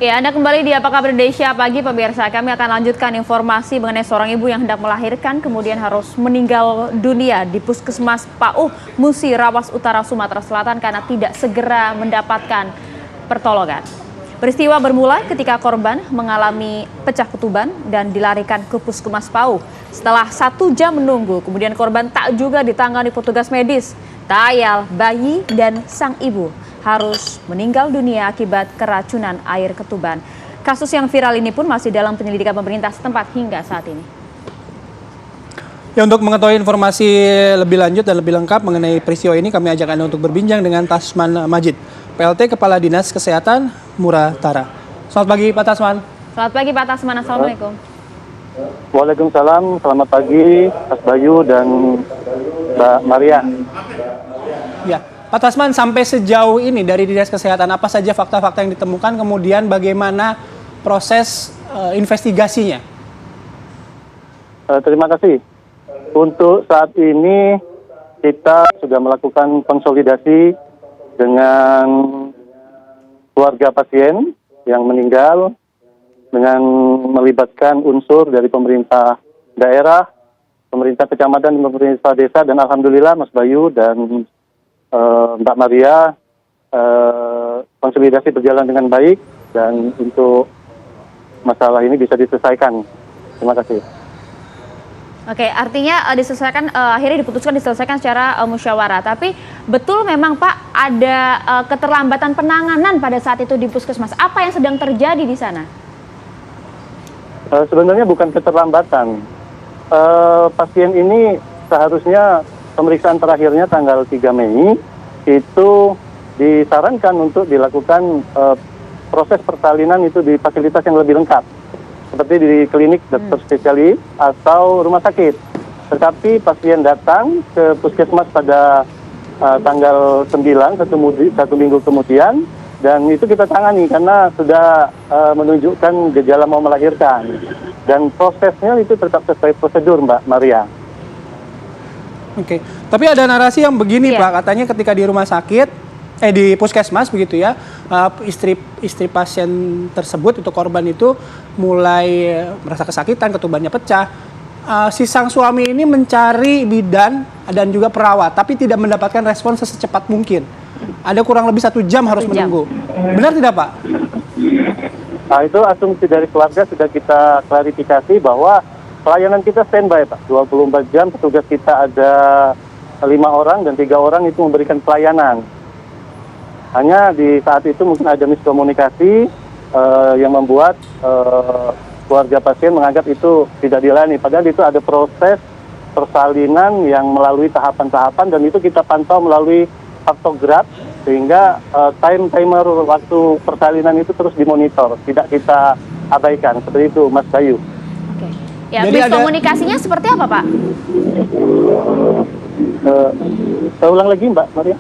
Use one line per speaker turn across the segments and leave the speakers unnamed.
Ya, Anda kembali di Apa Kabar Indonesia Pagi, pemirsa. Kami akan lanjutkan informasi mengenai seorang ibu yang hendak melahirkan, kemudian harus meninggal dunia di Puskesmas Pauh, Musi, Rawas Utara, Sumatera Selatan karena tidak segera mendapatkan pertolongan. Peristiwa bermula ketika korban mengalami pecah ketuban dan dilarikan ke Puskesmas Pauh. Setelah 1 jam menunggu, kemudian korban tak juga ditangani petugas medis. Tak ayal, bayi dan sang ibu harus meninggal dunia akibat keracunan air ketuban. Kasus yang viral ini pun masih dalam penyelidikan pemerintah setempat hingga saat ini.
Ya, untuk mengetahui informasi lebih lanjut dan lebih lengkap mengenai peristiwa ini, kami ajak Anda untuk berbincang dengan Tasman Majid, PLT Kepala Dinas Kesehatan Muratara. Selamat pagi Pak Tasman.
Selamat pagi Pak Tasman, Assalamualaikum.
Waalaikumsalam, selamat pagi Mas Bayu dan Mbak Maria.
Ya, Pak Tasman, sampai sejauh ini dari Dinas Kesehatan apa saja fakta-fakta yang ditemukan, kemudian bagaimana proses investigasinya?
Terima kasih. Untuk saat ini kita sudah melakukan konsolidasi dengan keluarga pasien yang meninggal dengan melibatkan unsur dari pemerintah daerah, pemerintah kecamatan, pemerintah desa, dan alhamdulillah Mas Bayu dan Mbak Maria, konsolidasi berjalan dengan baik dan untuk masalah ini bisa diselesaikan. Terima kasih.
Oke, artinya diselesaikan, akhirnya diputuskan diselesaikan secara musyawarah. Tapi betul memang Pak ada keterlambatan penanganan pada saat itu di Puskesmas. Apa yang sedang terjadi di sana?
Sebenarnya bukan keterlambatan. Pasien ini seharusnya pemeriksaan terakhirnya tanggal 3 Mei itu disarankan untuk dilakukan proses persalinan itu di fasilitas yang lebih lengkap, seperti di klinik dokter spesialis atau rumah sakit. Tetapi pasien datang ke puskesmas pada tanggal 9, satu minggu kemudian, dan itu kita tangani karena sudah menunjukkan gejala mau melahirkan. Dan prosesnya itu tetap sesuai prosedur, Mbak Maria.
Oke, tapi ada narasi yang begini Pak, katanya ketika di rumah sakit, di puskesmas begitu ya, istri pasien tersebut itu korban itu mulai merasa kesakitan, ketubannya pecah. Si sang suami ini mencari bidan dan juga perawat, tapi tidak mendapatkan respon secepat mungkin. Ada kurang lebih 1 jam harus menunggu. Benar tidak Pak?
Nah, itu asumsi dari keluarga sudah kita klarifikasi bahwa pelayanan kita standby Pak, 24 jam, petugas kita ada 5 orang dan 3 orang itu memberikan pelayanan. Hanya di saat itu mungkin ada miskomunikasi yang membuat keluarga pasien menganggap itu tidak dilayani. Padahal itu ada proses persalinan yang melalui tahapan-tahapan dan itu kita pantau melalui faktograf sehingga timer waktu persalinan itu terus dimonitor, tidak kita abaikan. Seperti itu Mas Bayu.
Ya, miskomunikasinya seperti apa Pak?
Saya ulang lagi Mbak Maria.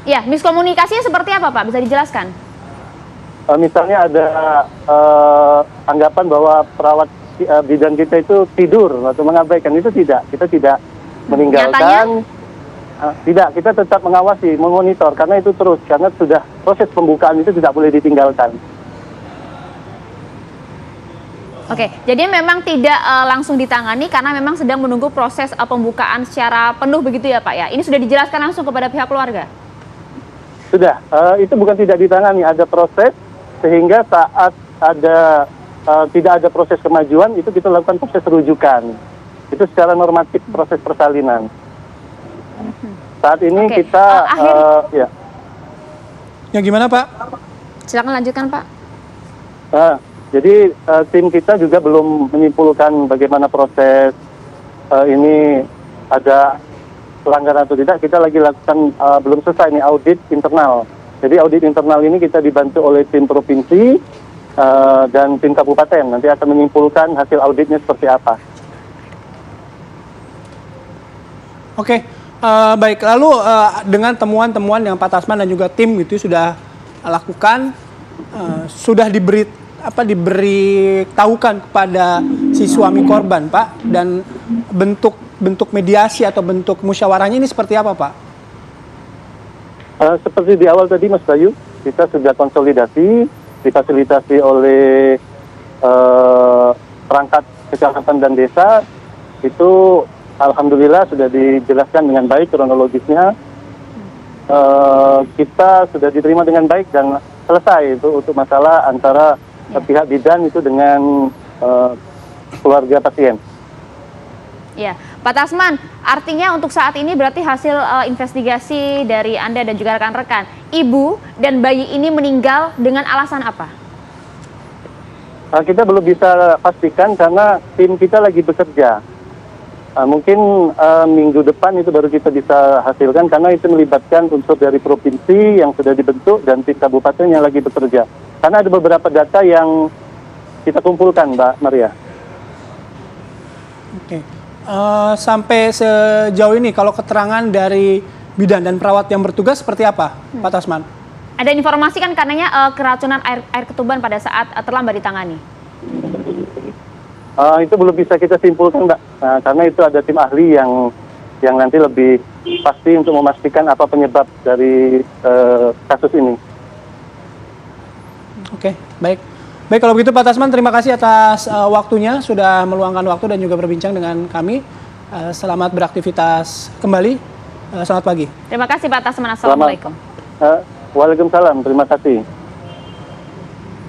Ya, miskomunikasinya seperti apa Pak? Bisa dijelaskan?
Misalnya ada anggapan bahwa perawat bidan kita itu tidur atau mengabaikan, itu tidak. Kita tidak meninggalkan. Tidak, kita tetap mengawasi, memonitor karena itu terus, karena sudah proses pembukaan itu tidak boleh ditinggalkan.
Oke, jadi memang tidak langsung ditangani karena memang sedang menunggu proses pembukaan secara penuh begitu ya Pak ya? Ini sudah dijelaskan langsung kepada pihak keluarga?
Sudah, itu bukan tidak ditangani, ada proses sehingga saat ada tidak ada proses kemajuan itu kita lakukan proses rujukan. Itu secara normatif proses persalinan. Saat ini kita ya.
Ya gimana Pak?
Silakan lanjutkan Pak.
Jadi tim kita juga belum menyimpulkan bagaimana proses ini ada pelanggaran atau tidak. Kita lagi lakukan belum selesai nih audit internal. Jadi audit internal ini kita dibantu oleh tim provinsi dan tim kabupaten. Nanti akan menyimpulkan hasil auditnya seperti apa.
Oke, baik. Lalu dengan temuan-temuan yang Pak Tasman dan juga tim itu sudah lakukan, sudah diberitahukan kepada si suami korban, Pak, dan bentuk mediasi atau bentuk musyawarahnya ini seperti apa, Pak?
Seperti di awal tadi, Mas Bayu, kita sudah konsolidasi difasilitasi oleh perangkat kecamatan dan desa, itu alhamdulillah sudah dijelaskan dengan baik kronologisnya. Kita sudah diterima dengan baik dan selesai itu untuk masalah antara pihak bidan itu dengan keluarga pasien.
Ya, Pak Tasman, artinya untuk saat ini berarti hasil investigasi dari Anda dan juga rekan-rekan, ibu dan bayi ini meninggal dengan alasan apa?
Kita belum bisa pastikan karena tim kita lagi bekerja. Mungkin minggu depan itu baru kita bisa hasilkan karena itu melibatkan unsur dari provinsi yang sudah dibentuk dan tim kabupaten yang lagi bekerja. Karena ada beberapa data yang kita kumpulkan, Mbak Maria.
Oke. Sampai sejauh ini kalau keterangan dari bidan dan perawat yang bertugas seperti apa, Pak Tasman?
Ada informasi kan karenanya keracunan air ketuban pada saat terlambat ditangani.
Itu belum bisa kita simpulkan, Mbak. Karena itu ada tim ahli yang nanti lebih pasti untuk memastikan apa penyebab dari kasus ini.
Oke, baik. Baik, kalau begitu Pak Tasman, terima kasih atas waktunya, sudah meluangkan waktu dan juga berbincang dengan kami. Selamat beraktivitas kembali. Selamat pagi.
Terima kasih Pak Tasman. Assalamualaikum.
Waalaikumsalam, terima kasih.